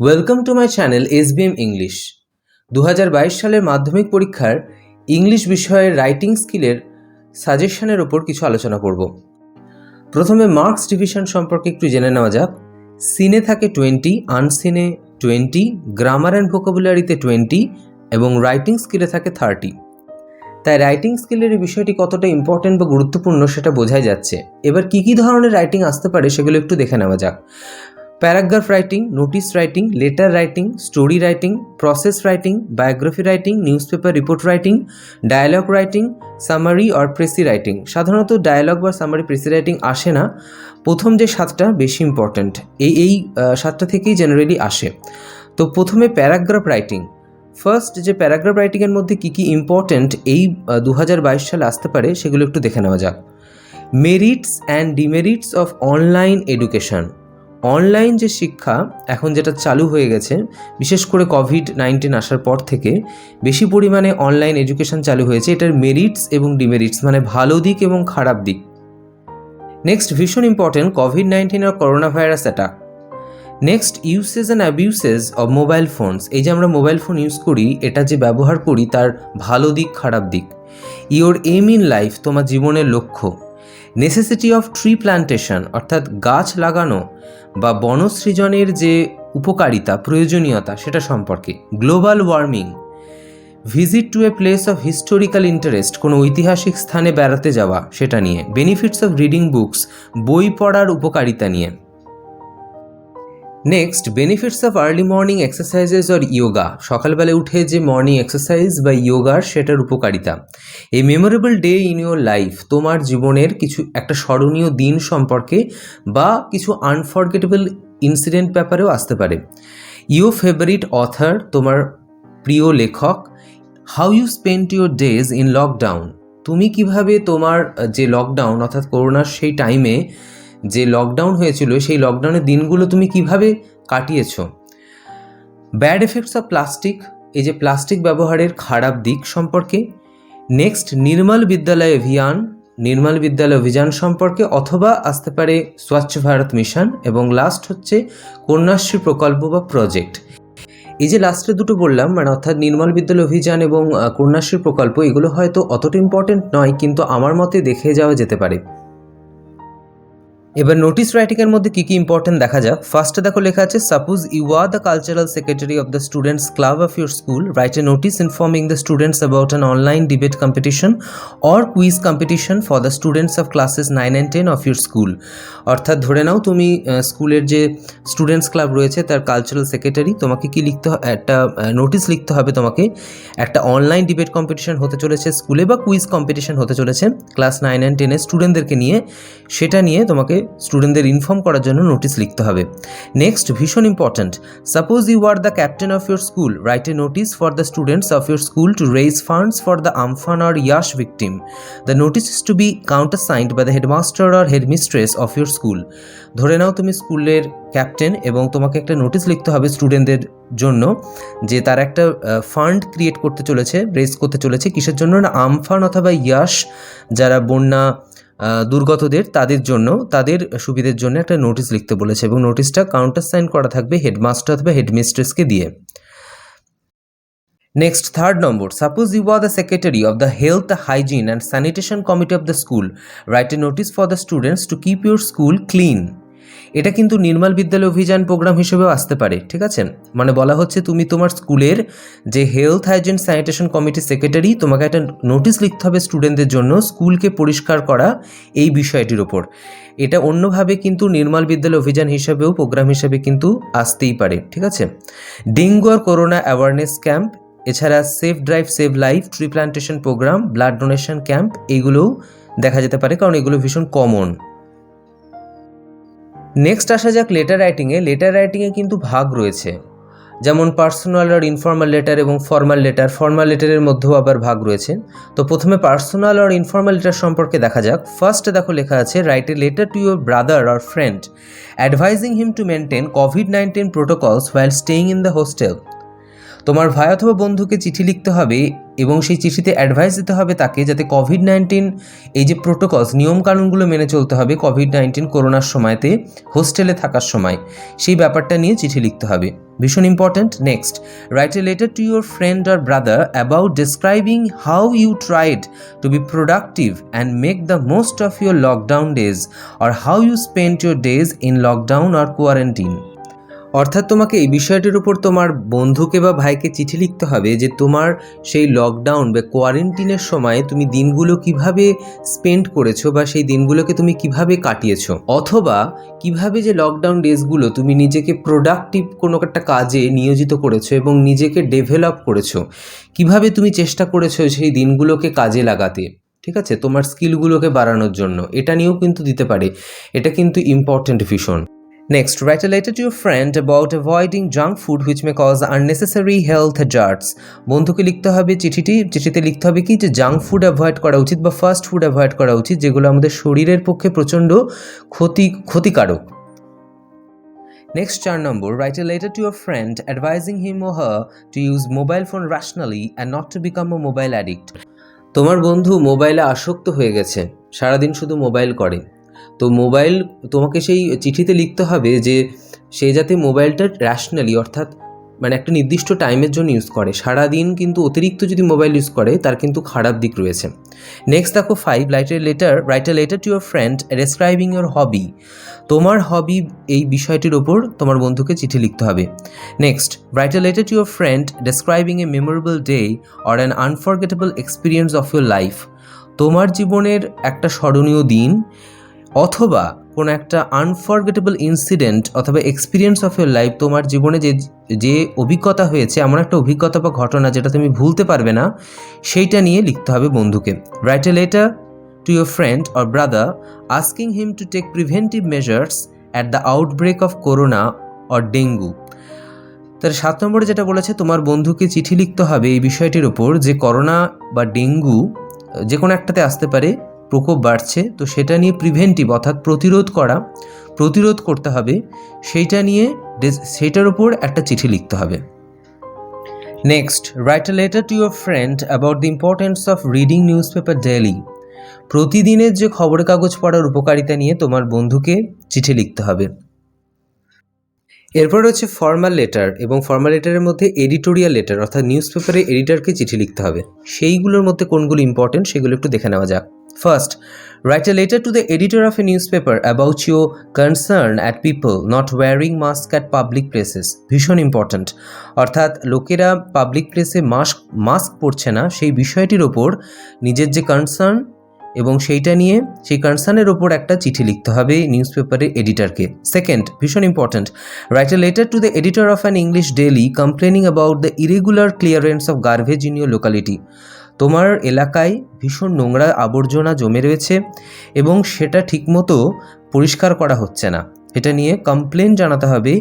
Welcome to my channel SBM English. 2022 সালের মাধ্যমিক পরীক্ষার ইংলিশ বিষয়ের রাইটিং স্কিলের সাজেশনের ওপর কিছু আলোচনা করব। প্রথমে মার্কস ডিভিশন সম্পর্কে একটু জেনে নেওয়া যাক। সিনে থাকে 20, আনসিনে 20, গ্রামার অ্যান্ড ভোকাবুলারিতে 20 এবং রাইটিং স্কিলে থাকে 30। তাই রাইটিং স্কিলের এই বিষয়টি কতটা ইম্পর্টেন্ট বা গুরুত্বপূর্ণ সেটা বোঝাই যাচ্ছে। এবার কী কী ধরনের রাইটিং আসতে পারে সেগুলো একটু দেখে নেওয়া যাক। Paragraph writing, notice writing, letter writing, story writing, process writing, biography writing, newspaper report writing, dialogue writing, summary or precis writing. সাধারণত ডায়ালগ বা সামারি প্রেসি রাইটিং আসে না, প্রথম যে 7টা বেশি ইম্পর্ট্যান্ট, এই 7টা থেকেই জেনারেলি আসে। তো প্রথমে প্যারাগ্রাফ রাইটিং। ফার্স্ট যে প্যারাগ্রাফ রাইটিংয়ের মধ্যে কী কী ইম্পর্ট্যান্ট এই 2022 সালে আসতে পারে সেগুলো একটু দেখে নেওয়া যাক। Merits and demerits of online education. Online যে শিক্ষা এখন যেটা চালু হয়ে গেছে, বিশেষ করে কোভিড-19 আসার পর থেকে বেশি পরিমাণে অনলাইন এডুকেশন চালু হয়েছে, এটার মেরিটস এবং ডিমেরিটস মানে ভালো দিক এবং খারাপ দিক। নেক্সট ভীষণ ইম্পর্টেন্ট, কোভিড-19 আর corona virus attack. Next usage and abuses of mobile phones. এই যে আমরা মোবাইল ফোন ইউজ করি, এটা যে ব্যবহার করি তার ভালো দিক খারাপ দিক। ইওর এম ইন লাইফ, তোমার জীবনের লক্ষ্য। নেসেসিটি অফ ট্রি প্ল্যান্টেশন, অর্থাৎ গাছ লাগানো বা বনসৃজনের যে উপকারিতা প্রয়োজনীয়তা সেটা সম্পর্কে। Global warming. Visit to a place of historical interest, কোনো ঐতিহাসিক স্থানে বেড়াতে যাওয়া সেটা নিয়ে। বেনিফিটস অফ রিডিং বুকস, বই পড়ার উপকারিতা নিয়ে। Next benefits of early morning exercises or yoga, সকালবেলা উঠে যে মর্নিং এক্সারসাইজ বা ইয়োগার সেটার উপকারিতা। A memorable day in your life, তোমার জীবনের কিছু একটা স্মরণীয় দিন সম্পর্কে বা কিছু আনফরগেটেবল ইনসিডেন্ট ব্যাপারেও আসতে পারে। ইউর ফেভারিট অথার, তোমার প্রিয় লেখক। How you spend your days in lockdown, তুমি কিভাবে তোমার যে লকডাউন অর্থাৎ করোনার সেই টাইমে যে লকডাউন হয়েছিল সেই লকডাউনের দিনগুলো তুমি কিভাবে কাটিয়েছো। ব্যাড এফেক্টস অফ প্লাস্টিক, এই যে প্লাস্টিক ব্যবহারের খারাপ দিক সম্পর্কে। নেক্সট নির্মল বিদ্যালয় অভিযান, নির্মল বিদ্যালয় অভিযান সম্পর্কে, অথবা আসতে পারে স্বচ্ছ ভারত মিশন। এবং লাস্ট হচ্ছে কন্যাশ্রী প্রকল্প বা প্রজেক্ট। এই যে লাস্টে দুটো বললাম, মানে অর্থাৎ নির্মল বিদ্যালয় অভিযান এবং কন্যাশ্রী প্রকল্প, এগুলো হয়তো অতটা ইম্পর্টেন্ট নয়, কিন্তু আমার মতে দেখে যাওয়া যেতে পারে। এবার নোটিস রাইটিংয়ের মধ্যে কী কী ইম্পর্টেন্ট দেখা যাক। ফার্স্টে দেখো লেখা আছে, suppose you are the cultural secretary of the students club of your school, write a notice informing the students about an online debate competition or quiz competition for the students of classes 9 and 10 of your school. অর্থাৎ ধরে নাও তুমি স্কুলের যে students club রয়েছে তার cultural secretary, তোমাকে কি লিখতে একটা নোটিস লিখতে হবে। তোমাকে একটা অনলাইন ডিবেট কম্পিটিশন হতে চলেছে স্কুলে বা কুইজ কম্পিটিশন হতে চলেছে ক্লাস 9 and 10 এর স্টুডেন্টদেরকে নিয়ে, সেটা নিয়ে তোমাকে স্টুডেন্টদের ইনফর্ম করার জন্য নোটিস লিখতে হবে। নেক্সট ভীষণ important, suppose you are the captain of your school, write a notice for the students of your school to raise funds for the Amphan or Yaas victim. The notice is to be countersigned by the headmaster or headmistress of your school. ধরে নাও তুমি স্কুলের captain এবং তোমাকে একটা notice লিখতে হবে স্টুডেন্টদের জন্য যে তারা একটা ফান্ড ক্রিয়েট করতে চলেছে, রেজ করতে চলেছে, কিসের জন্য না আমফান অথবা ইয়াশ, যারা বন্যা দুর্গতদের তাদের জন্য, তাদের সুবিধের জন্য একটা নোটিস লিখতে বলেছে এবং নোটিশটা কাউন্টার সাইন করা থাকবে হেডমাস্টার অথবা হেডমিস্ট্রেসকে দিয়ে। Next third number, suppose you are the secretary of the health, hygiene and sanitation committee of the school, write a notice for the students to keep your school clean. এটা কিন্তু নির্মল বিদ্যালয় অভিযান programme হিসেবেও আসতে পারে, ঠিক আছে। মানে বলা হচ্ছে তুমি তোমার স্কুলের যে হেলথ, হাইজিন, স্যানিটেশন কমিটির সেক্রেটারি, তোমাকে একটা নোটিস লিখতে হবে স্টুডেন্টদের জন্য স্কুলকে পরিষ্কার করা এই বিষয়টির ওপর। এটা অন্যভাবে কিন্তু নির্মল বিদ্যালয় অভিযান হিসাবেও প্রোগ্রাম হিসেবে কিন্তু আসতেই পারে, ঠিক আছে। ডেঙ্গু আর করোনা অ্যাওয়ারনেস ক্যাম্প, এছাড়া safe drive save life, tree plantation programme, blood donation camp, এইগুলোও দেখা যেতে পারে কারণ এগুলো ভীষণ কমন। নেক্সট আসা যাক লেটার রাইটিংয়ে। লেটার রাইটিংয়ে কিন্তু ভাগ রয়েছে, যেমন পার্সোনাল আর ইনফর্মাল লেটার এবং ফর্মাল লেটার। ফর্মাল লেটারের মধ্যেও আবার ভাগ রয়েছে। তো প্রথমে পার্সোনাল আর ইনফর্মাল লেটার সম্পর্কে দেখা যাক। ফার্স্টে দেখো লেখা আছে, right a letter to your brother or friend advising him to maintain COVID-19 protocols while staying in the hostel. তোমার ভাই অথবা বন্ধুকে চিঠি লিখতে হবে এবং সেই চিঠিতে অ্যাডভাইস দিতে হবে তাকে, যাতে কোভিড-19 এই যে প্রোটোকলস, নিয়মকানুনগুলো মেনে চলতে হবে কোভিড-19 করোনার সময়তে হোস্টেলে থাকার সময়, সেই ব্যাপারটা নিয়ে চিঠি লিখতে হবে, ভীষণ important. Next, write a letter to your friend or brother about describing how you tried to be productive and make the most of your lockdown days or how you spend your days in lockdown or quarantine. অর্থাৎ তোমাকে এই বিষয়টির উপর তোমার বন্ধুকে বা ভাইকে চিঠি লিখতে হবে যে তোমার সেই লকডাউন বা কোয়ারেন্টিনের সময় তুমি দিনগুলো কিভাবে স্পেন্ড করেছো বা সেই দিনগুলোকে তুমি কিভাবে কাটিয়েছো, অথবা কিভাবে যে লকডাউন ডেজগুলো তুমি নিজেকে প্রোডাক্টিভ কোনো একটা কাজে নিয়োজিত করেছো এবং নিজেকে ডেভেলপ করেছো, কিভাবে তুমি চেষ্টা করেছো সেই দিনগুলোকে কাজে লাগাতে, ঠিক আছে, তোমার স্কিলগুলোকে বাড়ানোর জন্য। এটা নিয়েও কিন্তু দিতে পারে, এটা কিন্তু ইম্পর্ট্যান্ট ভীষণ। Next, write a letter to your friend about avoiding junk food which may cause unnecessary health hazards. বন্ধুকে লিখতে হবে চিঠিতে লিখতে হবে কি, যে জাঙ্ক ফুড অ্যাভয়েড করা উচিত বা ফাস্ট ফুড অ্যাভয়েড করা উচিত, যেগুলো আমাদের শরীরের পক্ষে প্রচণ্ড ক্ষতিকারক। Next, 4 number, write a letter to your friend advising him or her to use mobile phone rationally and not to become a mobile addict. তোমার বন্ধু মোবাইলে আসক্ত হয়ে গেছে, সারাদিন শুধু মোবাইল করে, তো মোবাইল তোমাকে সেই চিঠিতে লিখতে হবে যে সে যাতে মোবাইলটা র্যাশনালি, অর্থাৎ মানে একটা নির্দিষ্ট টাইমের জন্য ইউজ করে, সারাদিন কিন্তু অতিরিক্ত যদি মোবাইল ইউজ করে তার কিন্তু খারাপ দিক রয়েছে। নেক্সট দেখো 5, right a letter to your friend describing your hobby. তোমার হবি এই বিষয়টির ওপর তোমার বন্ধুকে চিঠি লিখতে হবে। Next, write a letter to your friend describing a memorable day or an unforgettable experience of your life. তোমার জীবনের একটা স্মরণীয় দিন অথবা কোনো একটা আনফরগেটেবল ইনসিডেন্ট অথবা এক্সপিরিয়েন্স অফ ইউর লাইফ, তোমার জীবনে যে অভিজ্ঞতা হয়েছে, এমন একটা অভিজ্ঞতা বা ঘটনা যেটা তুমি ভুলতে পারবে না, সেইটা নিয়ে লিখতে হবে বন্ধুকে। Write a letter to your friend or brother asking him to take preventive measures at the outbreak of corona or dengue. তার 7 নম্বরে যেটা বলেছে, তোমার বন্ধুকে চিঠি লিখতে হবে এই বিষয়টির ওপর যে করোনা বা ডেঙ্গু যে কোনো একটাতে আসতে পারে, প্রকোপ বাড়ছে, তো সেটা নিয়ে প্রিভেন্টিভ অর্থাৎ প্রতিরোধ করতে হবে, সেইটার উপর একটা চিঠি লিখতে হবে। Next, write a letter to your friend about the importance of reading news paper daily. প্রতিদিনের যে খবরের কাগজ পড়ার উপকারিতা নিয়ে তোমার বন্ধুকে চিঠি লিখতে হবে। এরপর হচ্ছে ফর্মাল লেটার, এবং ফর্মাল লেটারের মধ্যে এডিটোরিয়াল লেটার অর্থাৎ নিউজ পেপারে এডিটরকে চিঠি লিখতে হবে। সেইগুলোর মধ্যে কোনগুলো ইম্পর্টেন্ট সেগুলো একটু দেখে নেওয়া যাক। First, write a letter to the editor of a newspaper about your concern at people not wearing mask at public places. ভীষণ ইম্পর্ট্যান্ট, অর্থাৎ লোকেরা পাবলিক প্লেসে মাস্ক পরছে না, সেই বিষয়টির ওপর নিজের যে কনসার্ন এবং সেইটা নিয়ে সেই কনসার্নের ওপর একটা চিঠি লিখতে হবে নিউজ পেপারের এডিটরকে। সেকেন্ড, ভীষণ important, right a letter to the editor of an English daily complaining about the irregular clearance of garbage in your locality. তোমার এলাকায় ভীষণ নোংরা আবর্জনা জমে রয়েছে এবং সেটা ঠিকমতো পরিষ্কার করা হচ্ছে না, এটা নিয়ে কমপ্লেন জানাতে হবে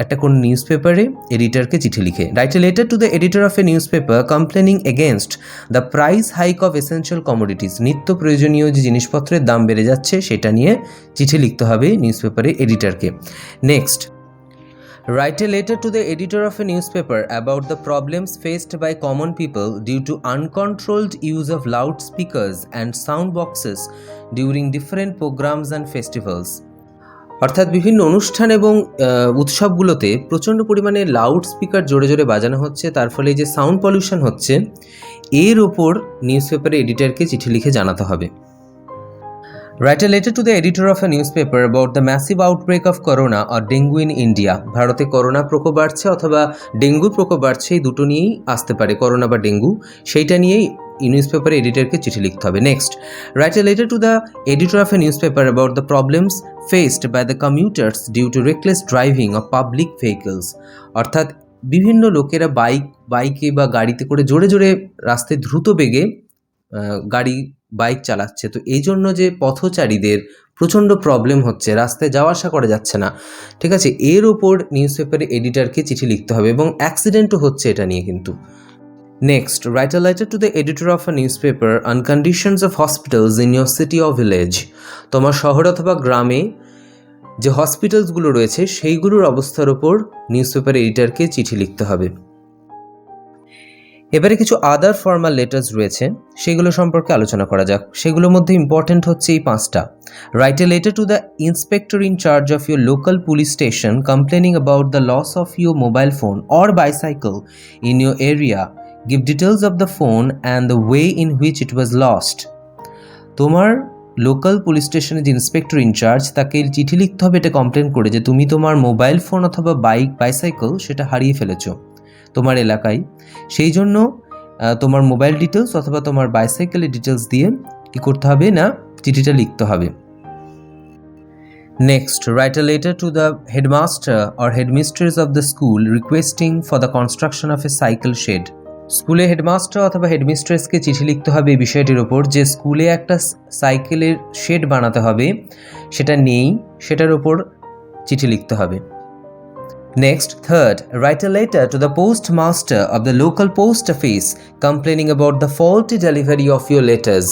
একটা কোন নিউজ পেপারে এডিটরকে চিঠি লিখে। Right a letter to the editor of a news paper complaining against the price hike of essential commodities. নিত্য প্রয়োজনীয় যে জিনিসপত্রের দাম বেড়ে যাচ্ছে সেটা নিয়ে চিঠি লিখতে হবে নিউজ পেপারে এডিটরকে। Next, write a letter to the editor of a newspaper about the problems faced by common people due to uncontrolled use of loudspeakers and sound boxes during different programs and festivals. অর্থাৎ বিভিন্ন অনুষ্ঠান এবং উৎসবগুলোতে প্রচণ্ড পরিমাণে loud speaker জোরে জোরে বাজানো হচ্ছে, তার ফলে যে সাউন্ড পলিউশন হচ্ছে, এর ওপর নিউজ পেপারে এডিটরকে চিঠি লিখে জানাতে হবে। Write a letter to the editor of a newspaper about the massive outbreak of corona or dengue in India. ভারতে করোনা প্রকোপ বাড়ছে অথবা ডেঙ্গু প্রকোপ বাড়ছে, এই দুটো নিয়েই আসতে পারে, করোনা বা ডেঙ্গু, সেইটা নিয়েই নিউজ পেপার এডিটরকে চিঠি লিখতে হবে। Next, write a letter to the editor of a newspaper about the problems faced by the commuters due to reckless driving of public vehicles. অর্থাৎ বিভিন্ন লোকেরা বাইকে বা গাড়িতে করে জোরে জোরে রাস্তায় দ্রুত বেগে বাইক চালাচ্ছে, তো এই জন্য যে পথচারীদের প্রচণ্ড প্রবলেম হচ্ছে, রাস্তায় যাওয়া আসা করা যাচ্ছে না, ঠিক আছে, এর ওপর নিউজ পেপারে এডিটরকে চিঠি লিখতে হবে, এবং অ্যাক্সিডেন্টও হচ্ছে এটা নিয়ে কিন্তু। Next, write a letter to the editor of a news paper on conditions of hospitals in your city or village. তোমার শহর অথবা গ্রামে যে হসপিটালসগুলো রয়েছে সেইগুলোর অবস্থার ওপর নিউজ পেপার এডিটরকে চিঠি লিখতে হবে। এবারে কিছু আদার ফর্মাল লেটার্স রয়েছে, সেগুলো সম্পর্কে আলোচনা করা যাক। সেগুলোর মধ্যে ইম্পর্টেন্ট হচ্ছে এই 5টা। Write a letter to the inspector in charge of your local police station complaining about the loss of your mobile phone or bicycle in your area. Give details of the phone and the way in which it was lost. তোমার local police স্টেশনের যে inspector in charge তাকে চিঠি লিখতে হবে এটা complain করে যে তুমি তোমার মোবাইল ফোন অথবা বাইসাইকেল সেটা হারিয়ে ফেলেছো তোমার এলাকায়। সেই জন্য তোমার মোবাইল ডিটেলস অথবা তোমার বাইসাইকেলের ডিটেলস দিয়ে কি করতে হবে না চিঠিটা লিখতে হবে। Next, write a letter to the headmaster or headmistress of the school requesting for the construction of a cycle shed. স্কুলে হেডমাস্টার অথবা হেডমিস্ট্রেসকে চিঠি লিখতে হবে এই বিষয়টির ওপর যে স্কুলে একটা সাইকেলের শেড বানাতে হবে, সেটা নেই, সেটার ওপর চিঠি লিখতে হবে। Next, third, write a letter to the postmaster of the local post office complaining about the faulty delivery of your letters.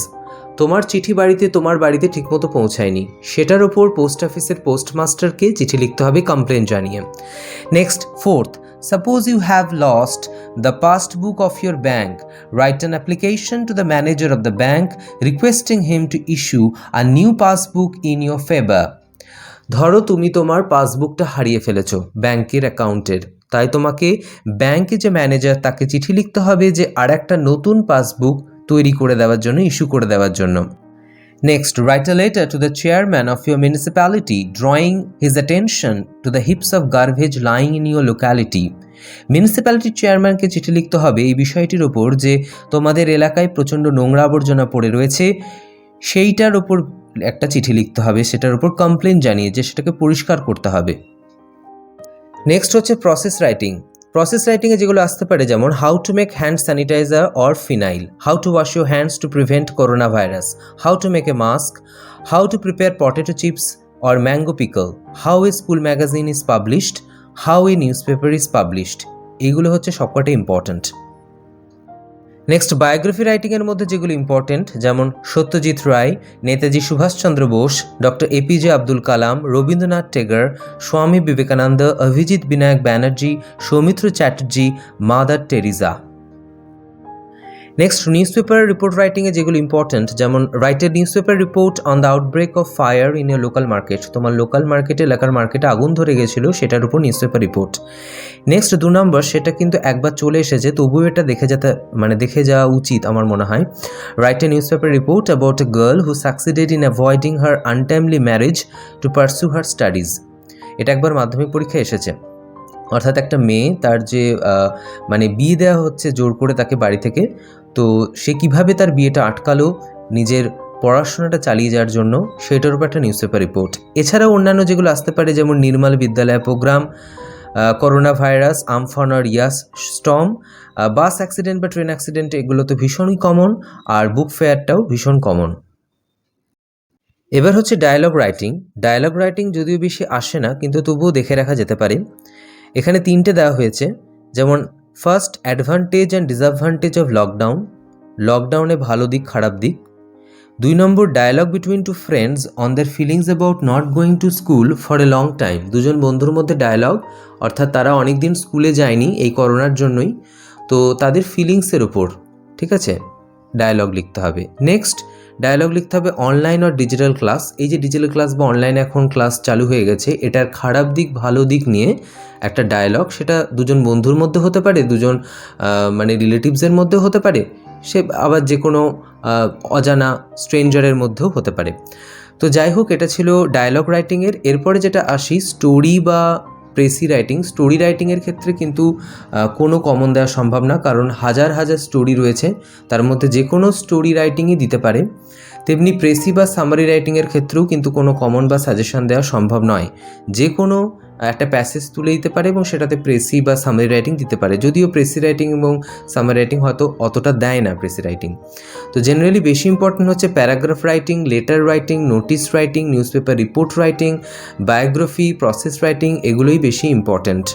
তোমার চিঠি তোমার বাড়িতে ঠিকমতো পৌঁছায়নি, সেটার ওপর পোস্ট অফিসের পোস্টমাস্টারকে চিঠি লিখতে হবে কমপ্লেন জানিয়ে। Next, fourth, suppose you have lost the passbook of your bank. Write an application to the manager of the bank requesting him to issue a new passbook in your favor. ধরো তুমি তোমার পাসবুকটা হারিয়ে ফেলেছো ব্যাংকের অ্যাকাউন্টের, তাই তোমাকে ব্যাংকে যে ম্যানেজার তাকে চিঠি লিখতে হবে যে আর একটা নতুন পাসবুক তৈরি করে দেওয়ার জন্য, ইস্যু করে দেওয়ার জন্য। Next, write a letter to the chairman of your municipality drawing his attention to the heaps of garbage lying in your locality. মিউনিসিপ্যালিটির চেয়ারম্যানকে চিঠি লিখতে হবে এই বিষয়টির ওপর যে তোমাদের এলাকায় প্রচণ্ড নোংরা আবর্জনা পড়ে রয়েছে, সেইটার ওপর একটা চিঠি লিখতে হবে, সেটার উপর কমপ্লেন জানিয়ে যে সেটাকে পরিষ্কার করতে হবে। নেক্সট হচ্ছে প্রসেস রাইটিং। প্রসেস রাইটিংয়ে যেগুলো আসতে পারে যেমন how to make hand sanitiser or phenyl, how to wash your hands to prevent corona virus, how to make a mask, how to prepare potato chips or mango pickle, how a school magazine is published, how a newspaper is published. এইগুলো হচ্ছে সবকটাই important. Next, biography রাইটিংয়ের মধ্যে যেগুলো important যেমন Satyajit Ray, Netaji Subhas Chandra Bose, doctor APJ Abdul Kalam, Rabindranath Tagore, Swami Vivekananda, Abhijit Vinayak Banerjee, Soumitra Chatterjee, Mother Teresa. Next, newspaper report রাইটিংয়ে যেগুলো important যেমন write a newspaper report on the outbreak of fire in your local market. তোমার লোকাল মার্কেটে, এলাকার মার্কেটে আগুন ধরে গেছিলো, সেটার উপর newspaper report. Next 2 number, সেটা কিন্তু একবার চলে এসেছে, তবুও এটা দেখে যাওয়া উচিত আমার মনে হয়। Write a newspaper report about a girl who succeeded in avoiding her untimely marriage to pursue her studies. এটা একবার মাধ্যমিক পরীক্ষায় এসেছে, অর্থাৎ একটা মেয়ে তার যে বিয়ে দেওয়া হচ্ছে জোর করে তাকে বাড়ি থেকে, তো সে কিভাবে তার বিয়েটা আটকালো নিজের পড়াশোনাটা চালিয়ে যাওয়ার জন্য, সেটার উপর একটা নিউজ পেপার রিপোর্ট। এছাড়াও অন্যান্য যেগুলো আসতে পারে যেমন নির্মল বিদ্যালয় প্রোগ্রাম, করোনা ভাইরাস, আমফান আর ইয়াস স্টর্ম, বাস অ্যাক্সিডেন্ট বা ট্রেন অ্যাক্সিডেন্ট, এগুলো তো ভীষণই কমন, আর বুক ফেয়ারটাও ভীষণ কমন। এবার হচ্ছে ডায়ালগ রাইটিং। ডায়ালগ রাইটিং যদিও বেশি আসে না, কিন্তু তবুও দেখে রাখা যেতে পারে। এখানে 3টে দেওয়া হয়েছে যেমন first, advantage and disadvantage of lockdown, লকডাউনে ভালো দিক খারাপ দিক। 2 number, dialogue between 2 friends on their feelings about not going to school for a long time. দুজন বন্ধুর মধ্যে ডায়ালগ, অর্থাৎ তারা অনেক দিন স্কুলে যায়নি এই করোনার জন্যই, তো তাদের ফিলিংসের ওপর, ঠিক আছে, ডায়ালগ লিখতে হবে। নেক্সট, ডায়ালগ লিখতে হবে অনলাইন আর ডিজিটাল ক্লাস। এই যে ডিজিটাল ক্লাস বা অনলাইনে এখন ক্লাস চালু হয়ে গেছে, এটার খারাপ দিক ভালো দিক নিয়ে একটা ডায়ালগ, সেটা দুজন বন্ধুর মধ্যে হতে পারে, দুজন রিলেটিভসের মধ্যেও হতে পারে, সে আবার যে কোনো অজানা স্ট্রেঞ্জারের মধ্যেও হতে পারে। তো যাই হোক, এটা ছিল ডায়ালগ রাইটিংয়ের। এরপরে যেটা আসি স্টোরি বা প্রেসি রাইটিং। স্টোরি রাইটিংয়ের ক্ষেত্রে কিন্তু কোনো কমন দেওয়া সম্ভব না, কারণ হাজার হাজার স্টোরি রয়েছে, তার মধ্যে যে কোনো স্টোরি রাইটিংই দিতে পারে। তেমনি প্রেসি বা সামারি রাইটিংয়ের ক্ষেত্রেও কিন্তু কোনো কমন বা সাজেশন দেওয়া সম্ভব নয়, যে কোনো একটা প্যাসেজ তুলে দিতে পারে এবং সেটাতে প্রেসি বা সামারি রাইটিং দিতে পারে, যদিও প্রেসি রাইটিং এবং সামারি রাইটিং হয়তো অতটা দেয় না প্রেসি রাইটিং। তো জেনারেলি বেশি ইম্পর্টেন্ট হচ্ছে paragraph writing, letter writing, notice writing, newspaper report writing, biography, process writing, এগুলোই বেশি ইম্পর্টেন্ট।